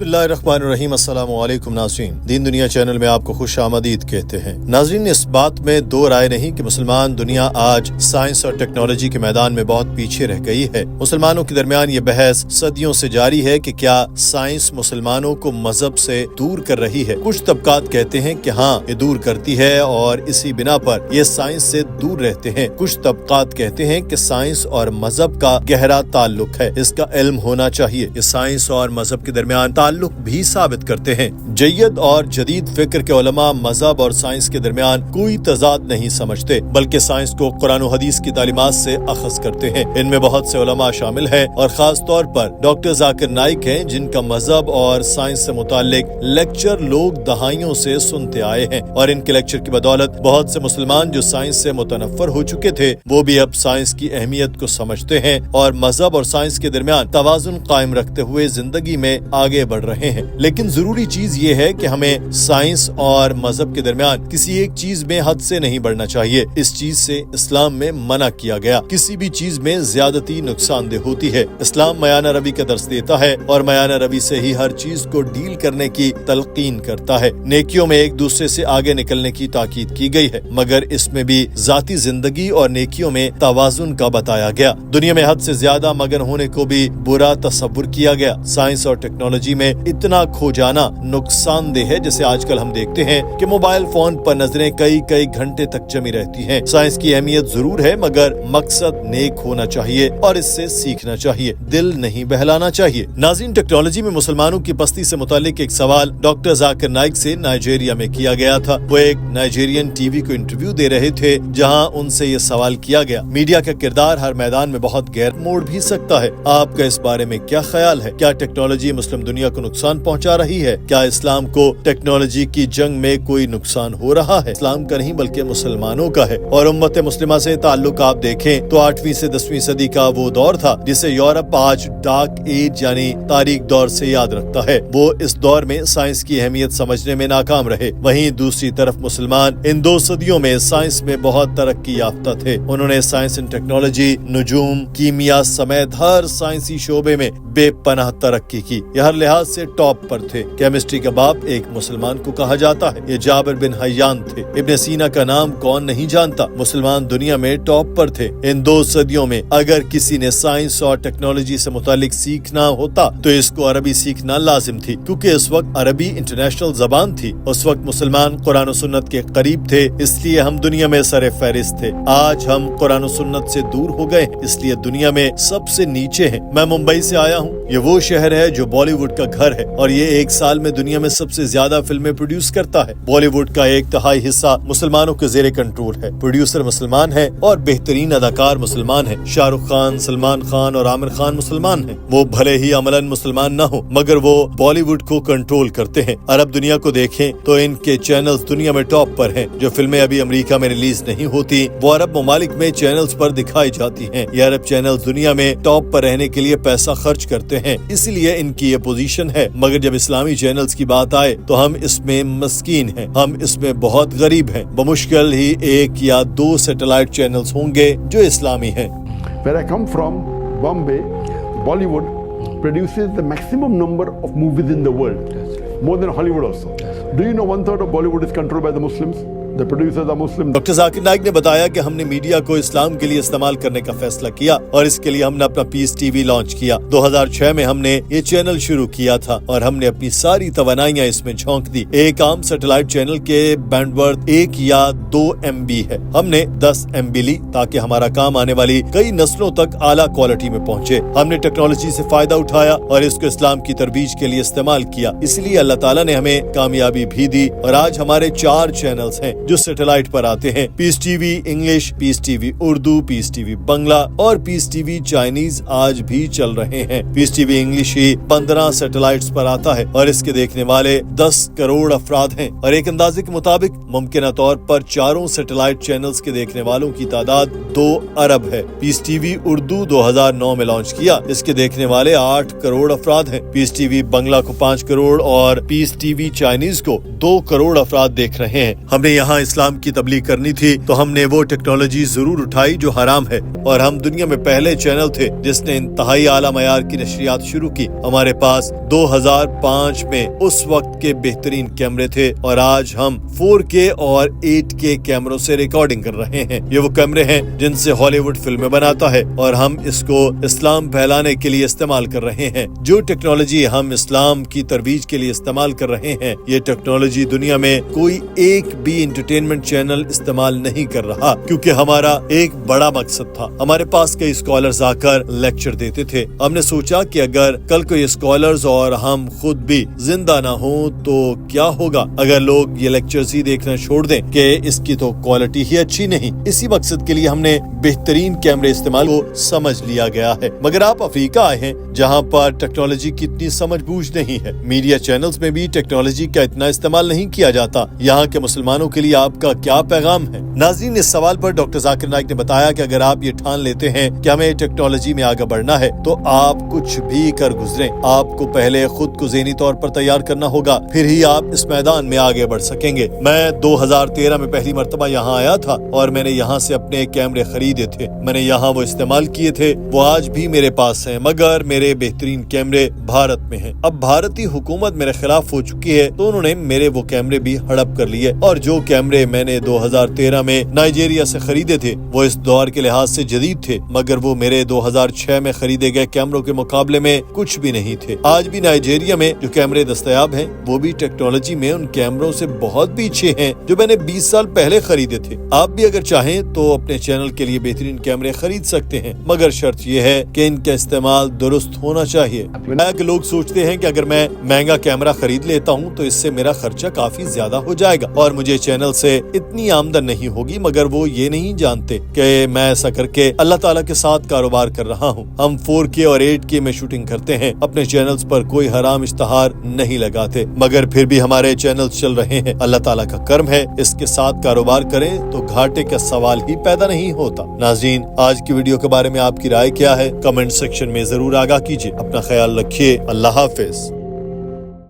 बिस्मिल्लाहिर्रहमानिर्रहीम। अस्सलाम वालेकुम नाज़रीन, दीन दुनिया चैनल में आपको खुश आमदीद कहते हैं। नाज़रीन, इस बात में दो राय नहीं कि मुसलमान दुनिया आज साइंस और टेक्नोलॉजी के मैदान में बहुत पीछे रह गई है। मुसलमानों के दरमियान ये बहस सदियों से जारी है कि क्या साइंस मुसलमानों को मजहब से दूर कर रही है। कुछ तबकात कहते हैं कि हाँ, ये दूर करती है और इसी बिना पर ये साइंस से दूर रहते हैं। कुछ तबकात कहते हैं कि साइंस और मजहब का गहरा ताल्लुक है, इसका इल्म होना चाहिए। ये साइंस और मजहब के दरमियान ताल्लुक भी साबित करते हैं। जय्यद और जदीद फिक्र के उलमा मजहब और साइंस के दरमियान कोई तजाद नहीं समझते, बल्कि साइंस को कुरान और हदीस की तालीमात से अखज़ करते हैं। इनमें बहुत से उलमा शामिल हैं और खास तौर पर डॉक्टर जाकिर नाइक हैं, जिनका मजहब और साइंस से मुताल्लिक लेक्चर लोग दहाइयों से सुनते आए हैं और इनके लेक्चर की बदौलत बहुत से मुसलमान जो साइंस से मुतनफ़र हो चुके थे वो भी अब साइंस की अहमियत को समझते हैं और मजहब और साइंस के दरमियान तवाज़ुन कायम रखते हुए जिंदगी में आगे बढ़ रहे हैं। लेकिन जरूरी चीज ये है कि हमें साइंस और मजहब के दरमियान किसी एक चीज में हद से नहीं बढ़ना चाहिए। इस चीज से इस्लाम में मना किया गया। किसी भी चीज में ज्यादती नुकसानदेह होती है। इस्लाम मयाना रवी का दर्स देता है और मयाना रवी से ही हर चीज को डील करने की तलकीन करता है। नेकियों में एक दूसरे से आगे निकलने की ताकीद की गई है, मगर इसमें भी जाती जिंदगी और नेकियों में तवाजुन का बताया गया। दुनिया में हद से ज्यादा मगन होने को भी बुरा तस्वुर किया गया। साइंस और टेक्नोलॉजी में इतना खो जाना नुकसानदेह है। जैसे आजकल हम देखते हैं कि मोबाइल फोन पर नजरें कई घंटे तक जमी रहती हैं। साइंस की अहमियत जरूर है, मगर मकसद नेक होना चाहिए और इससे सीखना चाहिए, दिल नहीं बहलाना चाहिए। नाज़रीन, टेक्नोलॉजी में मुसलमानों की पस्ती से मुतालिक एक सवाल डॉक्टर जाकिर नाइक से नाइजीरिया में किया गया था। वो एक नाइजीरियन टीवी को इंटरव्यू दे रहे थे, जहां उनसे ये सवाल किया गया, मीडिया का किरदार हर मैदान में बहुत गैर मोड़ भी सकता है। आपका इस बारे में क्या ख्याल है? क्या टेक्नोलॉजी मुस्लिम दुनिया को नुकसान पहुंचा रही है? क्या इस्लाम को टेक्नोलॉजी की जंग में कोई नुकसान हो रहा है? इस्लाम का नहीं बल्कि मुसलमानों का है। और उम्मत मुस्लिमा से ताल्लुक आप देखें तो 8वीं से 10वीं सदी का वो दौर था जिसे यूरोप आज डार्क एज यानी तारीख दौर से याद रखता है। वो इस दौर में साइंस की अहमियत समझने में नाकाम रहे। वहीं दूसरी तरफ मुसलमान इन 2 सदियों में साइंस में बहुत तरक्की याफ्ता थे। उन्होंने साइंस एंड टेक्नोलॉजी, नुजूम, कीमिया समेत हर साइंसी शोबे में बेपनाह तरक्की की। यह हर लिहाज से टॉप पर थे। केमिस्ट्री का बाप एक मुसलमान को कहा जाता है। ये जाबिर बिन हय्यान थे। इब्न सीना का नाम कौन नहीं जानता। मुसलमान दुनिया में टॉप पर थे। इन 2 सदियों में अगर किसी ने साइंस और टेक्नोलॉजी से मुतालिक सीखना होता तो इसको अरबी सीखना लाजिम थी, क्योंकि इस वक्त अरबी इंटरनेशनल जबान थी। उस वक्त मुसलमान कुरान और सुन्नत के करीब थे, इसलिए हम दुनिया में सरे फहरिस्त थे। आज हम कुरान और सुन्नत से दूर हो गए, इसलिए दुनिया में सबसे नीचे हैं। मैं मुंबई से आया हूँ। ये वो शहर है जो बॉलीवुड का घर है और ये एक साल में दुनिया में सबसे ज्यादा फिल्में प्रोड्यूस करता है। बॉलीवुड का 1/3 हिस्सा मुसलमानों के जेरे कंट्रोल है। प्रोड्यूसर मुसलमान है और बेहतरीन अदाकार मुसलमान है। शाहरुख खान, सलमान खान और आमिर खान मुसलमान हैं। वो भले ही अमलन मुसलमान न हो, मगर वो बॉलीवुड को कंट्रोल करते हैं। अरब दुनिया को देखें तो इनके चैनल्स दुनिया में टॉप पर हैं। जो फिल्में अभी अमेरिका में रिलीज नहीं होती वो अरब ममालिक में चैनल्स पर दिखाई जाती हैं। ये अरब चैनल्स दुनिया में टॉप पर रहने के लिए पैसा खर्च करते हैं, इसलिए इनकी ये पोजीशन है। मगर जब इस्लामी चैनल्स की बात आए तो हम इसमें मस्कीन हैं, हम इसमें बहुत गरीब हैं। बमुश्किल ही 1 या 2 सैटेलाइट चैनल्स होंगे जो इस्लामी हैं। Where I come from, Bombay, Bollywood produces the maximum number of movies in the world, more than Hollywood also. Do you know 1/3 of Bollywood is controlled by the Muslims? The producers are Muslim. Doctor Zakir Naik ने बताया कि हमने media को इस्लाम के लिए इस्तेमाल करने का फैसला किया और इसके लिए हमने अपना पीस टीवी लॉन्च किया। 2006 में हमने ये चैनल शुरू किया था और हमने अपनी सारी तवानाइयां इसमें झोंक दी। एक आम सैटेलाइट चैनल के बैंडविड्थ 1 या 2 MB है। हमने 10 MB ली ताकि हमारा काम आने वाली कई नस्लों तक आला क्वालिटी में पहुँचे। हमने टेक्नोलॉजी से फायदा उठाया और इसको इस्लाम की तरबीज के लिए इस्तेमाल किया। इसलिए अल्लाह ताला ने हमें कामयाबी भी दी और आज हमारे 4 चैनल्स हैं जो सैटेलाइट पर आते हैं। Peace TV English, Peace TV Urdu, Peace TV Bangla और पीस टीवी चाइनीज आज भी चल रहे हैं। पीस टीवी इंग्लिश ही 15 सैटेलाइट्स पर आता है और इसके देखने वाले 10 करोड़ अफराद हैं और एक अंदाजे के मुताबिक मुमकिन तौर पर 4 सैटेलाइट चैनल्स के देखने वालों की तादाद 2 अरब है। पीस टीवी उर्दू 2009 में लॉन्च किया, इसके देखने वाले 8 करोड़ अफराद हैं। पीस टीवी बंगला को 5 करोड़ और पीस टीवी चाइनीज को 2 करोड़ अफराद देख रहे हैं। हमने यहाँ یہاں اسلام کی تبلیغ کرنی تھی تو ہم نے وہ ٹیکنالوجی ضرور اٹھائی جو حرام ہے، اور ہم دنیا میں پہلے چینل تھے جس نے انتہائی اعلیٰ معیار کی نشریات شروع کی۔ ہمارے پاس 2005 میں اس وقت کے بہترین کیمرے تھے، اور آج ہم 4K اور 8K کیمروں سے ریکارڈنگ کر رہے ہیں۔ یہ وہ کیمرے ہیں جن سے ہالی ووڈ فلمیں بناتا ہے، اور ہم اس کو اسلام پھیلانے کے لیے استعمال کر رہے ہیں۔ جو ٹیکنالوجی ہم اسلام کی ترویج کے لیے استعمال کر رہے ہیں، یہ ٹیکنالوجی دنیا میں کوئی ایک بھی انٹرٹینمنٹ چینل استعمال نہیں کر رہا، کیونکہ ہمارا ایک بڑا مقصد تھا۔ ہمارے پاس کئی اسکالرز آ کر لیکچر دیتے تھے۔ ہم نے سوچا کہ اگر کل کو یہ اسکالرز اور ہم خود بھی زندہ نہ ہوں تو کیا ہوگا اگر لوگ یہ لیکچرز ہی دیکھنا چھوڑ دیں کہ اس کی تو کوالٹی ہی اچھی نہیں۔ اسی مقصد کے لیے ہم نے بہترین کیمرے استعمال کو سمجھ لیا گیا ہے۔ مگر آپ افریقہ آئے ہیں جہاں پر ٹیکنالوجی کی اتنی سمجھ بوجھ نہیں ہے، میڈیا چینلز میں بھی ٹیکنالوجی کا اتنا استعمال نہیں کیا جاتا۔ یہاں کے مسلمانوں کے لیے آپ کا کیا پیغام ہے؟ ناظرین، اس سوال پر ڈاکٹر ذاکر نائک نے بتایا کہ اگر آپ یہ ٹھان لیتے ہیں کہ ہمیں ٹیکنالوجی میں آگے بڑھنا ہے تو آپ کچھ بھی کر گزریں، آپ کو پہلے خود کو ذہنی طور پر تیار کرنا ہوگا، پھر ہی آپ اس میدان میں آگے بڑھ سکیں گے۔ میں 2013 میں پہلی مرتبہ یہاں آیا تھا اور میں نے یہاں سے اپنے کیمرے خریدے تھے۔ میں نے یہاں وہ استعمال کیے تھے، وہ آج بھی میرے پاس ہیں، مگر میرے بہترین کیمرے بھارت میں ہیں۔ اب بھارتی حکومت میرے خلاف ہو چکی ہے تو انہوں نے میرے وہ کیمرے بھی ہڑپ کر لیے، اور جو کیمرے میں نے 2013 میں نائجیریا سے خریدے تھے وہ اس دور کے لحاظ سے جدید تھے، مگر وہ میرے 2006 میں خریدے گئے کیمروں کے مقابلے میں کچھ بھی نہیں تھے۔ آج بھی نائجیریا میں جو کیمرے دستیاب ہیں وہ بھی ٹیکنالوجی میں ان کیمروں سے بہت پیچھے ہیں جو میں نے 20 سال پہلے خریدے تھے۔ آپ بھی اگر چاہیں تو اپنے چینل کے لیے بہترین کیمرے خرید سکتے ہیں، مگر شرط یہ ہے کہ ان کا استعمال درست ہونا چاہیے۔ کہ لوگ سوچتے ہیں کہ اگر میں مہنگا کیمرہ خرید لیتا ہوں تو اس سے میرا خرچہ کافی زیادہ ہو جائے گا اور مجھے چینل سے اتنی آمدن نہیں ہوگی، مگر وہ یہ نہیں جانتے کہ میں ایسا کر کے اللہ تعالیٰ کے ساتھ کاروبار کر رہا ہوں۔ ہم 4K اور 8K میں شوٹنگ کرتے ہیں، اپنے چینلز پر کوئی حرام اشتہار نہیں لگاتے، مگر پھر بھی ہمارے چینلز چل رہے ہیں۔ اللہ تعالیٰ کا کرم ہے، اس کے ساتھ کاروبار کریں تو گھاٹے کا سوال ہی پیدا نہیں ہوتا۔ ناظرین، آج کی ویڈیو کے بارے میں آپ کی رائے کیا ہے؟ کمنٹ سیکشن میں ضرور آگاہ کیجیے۔ اپنا خیال رکھیے۔ اللہ حافظ۔